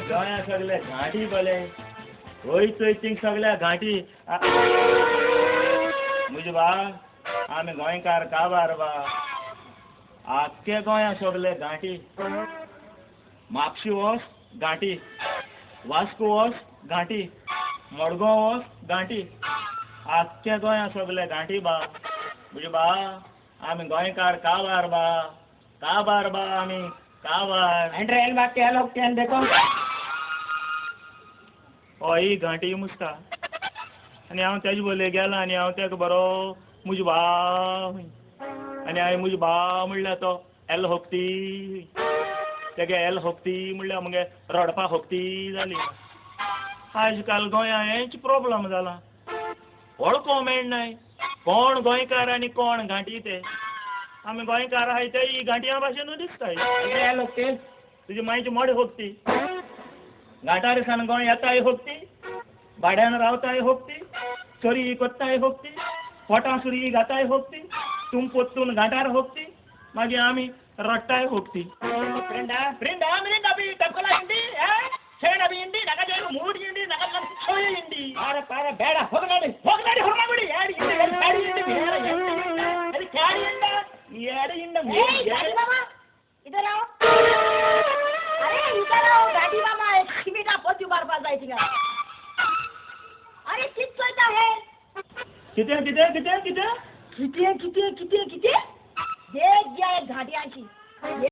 गोंया सगळे घाटी बले होय चोयतींक सगळ्या घाटी मुजे बा आमी गोंयकार काबार बा आख्खे गोंया सगळे घाटी म्हापशी वस घाटी वास्को वस घाटी मडगांव वस घाटी आख्खे गोंया सगळे घाटी बा मुजे बा आमी गोंयकार काबार बा आमी काबार एंट्रेल बाकी लोग क्या देखो हय ही घाटी मुस्ता आनी हांव तेजे बोले गेला आनी हांव तेका बरो मुजे बा आनी हांवें मुजे बा म्हणल्यार तो एल होकती तेगे एल होकती म्हणल्यार मगे रडपा होकती जाली आज काल गोंया हेंच प्रोब्लम जाला वळखो मेळनाय कोण गोंयकार आनी कोण घाटी ते आमी गोंयकार आहाय ते ही घांटया भाशेनूच दिसताय एंट्रेल लोग के तुजी मायची मोडे होकती घाटार सान गोंय येताय होकती भाड्यान रावताय होकती चोरी कोत्ताय होकती पोटां सुरी घाताय होकती तुम पोत्तून घाटार होकती मागीर आमी रडटाय होकती फ्रेंडा फ्रेंडा मिरिंडा भी टपकला इंडी छेड़ा भी इंडी नका जेनु मूड इंडी नका छोय इंडी अरे पारे बेड़ा होगनाडी होगनाडी यार इंडी अरे क्यारी इंडा यार इंडा गाड़ी मामा इधर आओ अरे इधर आओ गाड़ी मामा सिमिटा पोचू बार बार जायची का अरे कित सोयता है कितें कितें कितें कितें किती देख गया एक घाटी आशी